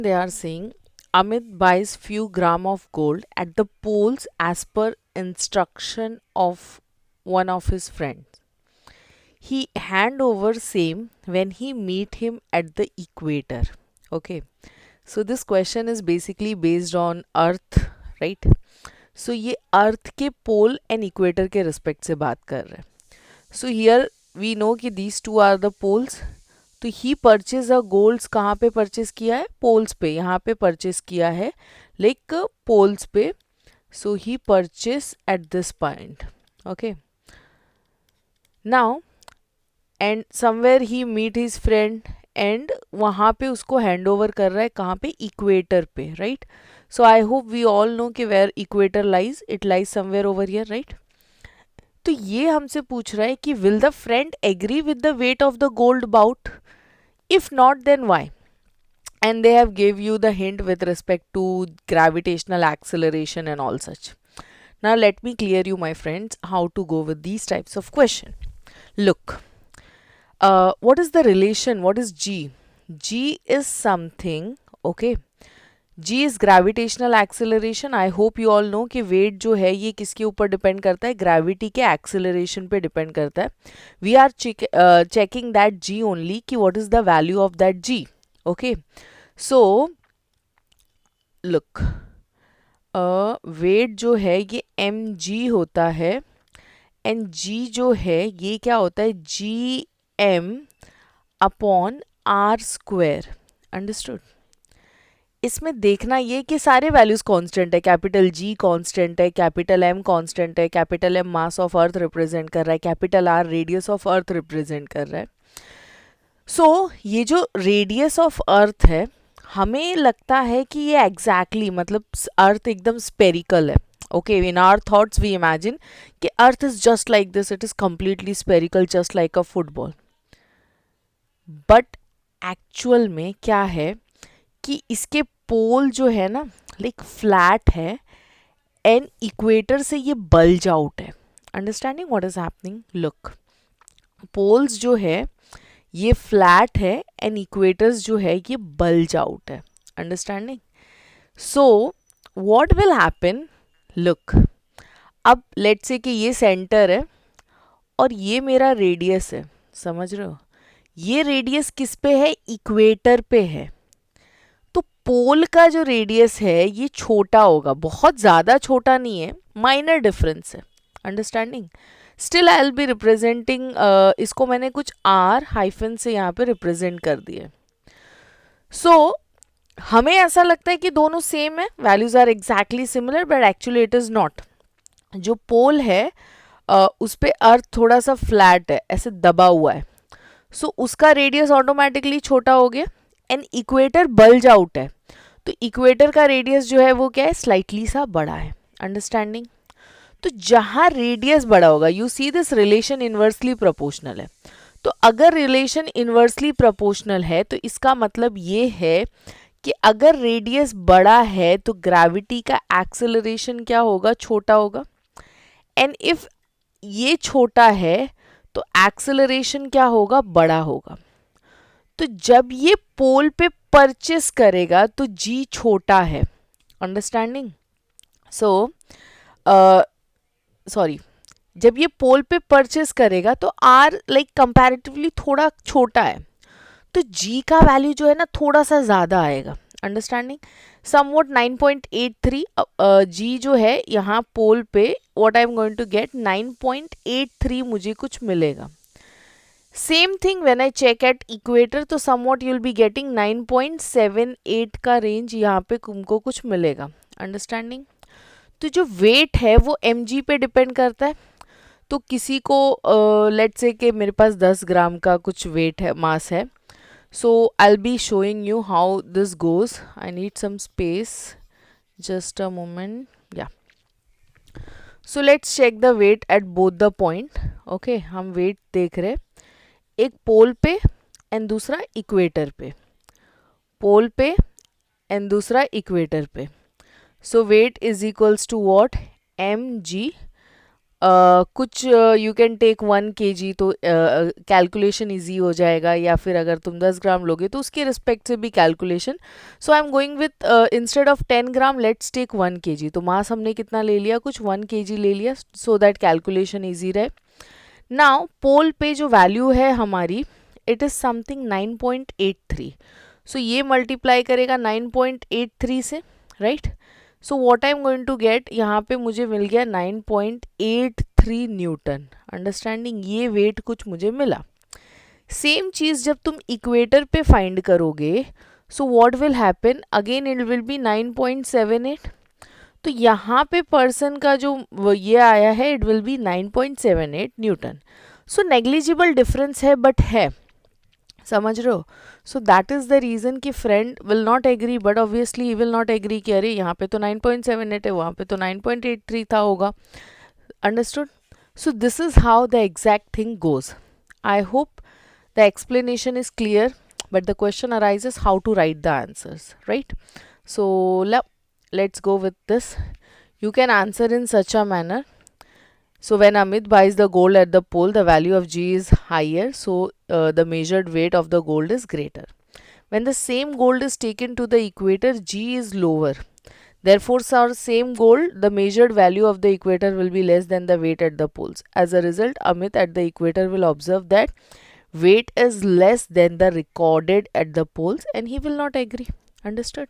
They are saying Amit buys few gram of gold at the poles as per instruction of one of his friends. He hand over same when he meet him at the equator. Okay, so this question is basically based on earth, right? So ये earth के pole and equator के respect से बात कर रहे हैं. So here we know कि these two are the poles. तो ही परचेज अ गोल्ड्स कहाँ पे परचेज किया है? पोल्स पे. यहाँ पे परचेज किया है लाइक पोल्स पे. So he purchase at this point. Okay, now and somewhere he meet his friend and वहाँ पे उसको हैंड ओवर कर रहा है. कहाँ पे? इक्वेटर पे, right? So I hope we all know कि where equator lies, it lies somewhere over here, right? तो ये हमसे पूछ रहा है कि will the friend agree with the weight of the gold bought? If not then why? And they have gave you the hint with respect to gravitational acceleration and all such. Now let me clear you, my friends, how to go with these types of question. Look, what is the relation? What is G? G is something, okay? G is gravitational acceleration. I hope you all know कि weight जो है ये किसके ऊपर depend करता है? Gravity के acceleration पे डिपेंड करता है. We are checking that G only कि what is the value of that G. Okay, so look, weight जो है ये mg होता है एंड g जो है ये क्या होता है? gm upon R square. Understood? इसमें देखना ये कि सारे वैल्यूज कांस्टेंट है. कैपिटल G कांस्टेंट है, कैपिटल M कांस्टेंट है, capital M mass of earth represent कर रहा है, capital R radius of earth represent कर रहा है. सो ये जो रेडियस ऑफ अर्थ है, हमें लगता है कि ये एग्जैक्टली मतलब अर्थ एकदम स्पेरिकल है. Okay, in our thoughts we imagine कि earth is just like this, it is completely spherical just like a football. But actual में क्या है कि इसके पोल जो है ना लाइक फ्लैट है एंड इक्वेटर से ये बल्ज आउट है. Understanding what is happening? Look, poles जो है ये फ्लैट है एंड इक्वेटर्स जो है ये बल्ज आउट है. Understanding? So what will happen? Look, अब लेट्स से कि ये सेंटर है और ये मेरा रेडियस है. समझ रहे हो? ये रेडियस किस पे है? इक्वेटर पे है. तो पोल का जो रेडियस है ये छोटा होगा, बहुत ज़्यादा छोटा नहीं है, माइनर डिफरेंस है. Understanding? Still I will be representing, इसको मैंने कुछ आर हाइफन से यहाँ पे रिप्रेजेंट कर दिए. सो हमें ऐसा लगता है कि दोनों सेम है, values are exactly similar, but actually it is not. जो पोल है उस पे अर्थ थोड़ा सा फ्लैट है, ऐसे दबा हुआ है. सो उसका रेडियस ऑटोमेटिकली छोटा हो गया एंड इक्वेटर बल्ज आउट है. तो इक्वेटर का रेडियस जो है वो क्या है? स्लाइटली सा बड़ा है. अंडरस्टैंडिंग? तो जहाँ रेडियस बड़ा होगा, you see this relation inversely proportional है. तो अगर रिलेशन इन्वर्सली प्रोपोर्शनल है तो इसका मतलब ये है कि अगर रेडियस बड़ा है तो ग्रेविटी का एक्सेलरेशन क्या होगा? छोटा होगा. एंड इफ ये छोटा है तो एक्सेलरेशन क्या होगा? बड़ा होगा. तो जब ये पोल पे परचेस करेगा तो जी छोटा है. अंडरस्टैंडिंग? सो सॉरी, जब ये पोल पे परचेस करेगा तो आर लाइक कंपैरेटिवली थोड़ा छोटा है, तो जी का वैल्यू जो है ना थोड़ा सा ज़्यादा आएगा. अंडरस्टैंडिंग? समवॉट 9.83 जी जो है यहाँ पोल पे what I am going to get 9.83 मुझे कुछ मिलेगा. Same thing when I check at equator तो somewhat you will be getting 9.78 का रेंज यहाँ पे तुमको कुछ मिलेगा. अंडरस्टैंडिंग? तो जो वेट है वो mg पे डिपेंड करता है. तो किसी को लेट्स से कि मेरे पास 10 ग्राम का कुछ वेट है, मास है. So I will be showing you how this goes. I need some space, just a moment. Yeah so let's check the weight at both the point. Okay, हम weight देख रहे, एक पोल पे एंड दूसरा equator पे. पोल पे and दूसरा equator पे. So weight is equals to what? mg कुछ यू कैन टेक 1 kg, तो कैलकुलेशन इजी हो जाएगा, या फिर अगर तुम 10 ग्राम लोगे तो उसके रिस्पेक्ट से भी calculation. So I am going with instead of 10 gram let's take 1 kg. तो मास हमने कितना ले लिया, कुछ 1 kg ले लिया, सो दैट कैलकुलेशन ईजी रहे. नाउ पोल पे जो वैल्यू है हमारी, इट इज़ समथिंग 9.83. सो ये मल्टीप्लाई करेगा 9.83 से, right. So what I am going to get, यहाँ पे मुझे मिल गया 9.83 न्यूटन. अंडरस्टैंडिंग, ये वेट कुछ मुझे मिला. सेम चीज़ जब तुम इक्वेटर पे फाइंड करोगे, so what will happen, again it will be 9.78. तो यहाँ पे पर्सन का जो ये आया है, it will be 9.78 newton. So negligible difference है, बट है, समझ रहे हो. So that is the reason कि friend will not agree, but obviously he will not agree कि अरे यहाँ पे तो 9.78 है, वहाँ पे तो 9.83 था होगा. Understood. So this is how the exact thing goes. I hope the explanation is clear, but the question arises how to write the answers, right? So let's go with this. You can answer in such a manner. So when Amit buys the gold at the pole, the value of G is higher, so the measured weight of the gold is greater. When the same gold is taken to the equator, G is lower. Therefore, for same gold, the measured value of the equator will be less than the weight at the poles. As a result, Amit at the equator will observe that weight is less than the recorded at the poles, and he will not agree. Understood?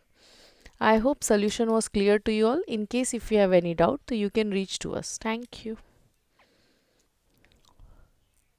I hope solution was clear to you all. In case if you have any doubt, so you can reach to us. Thank you.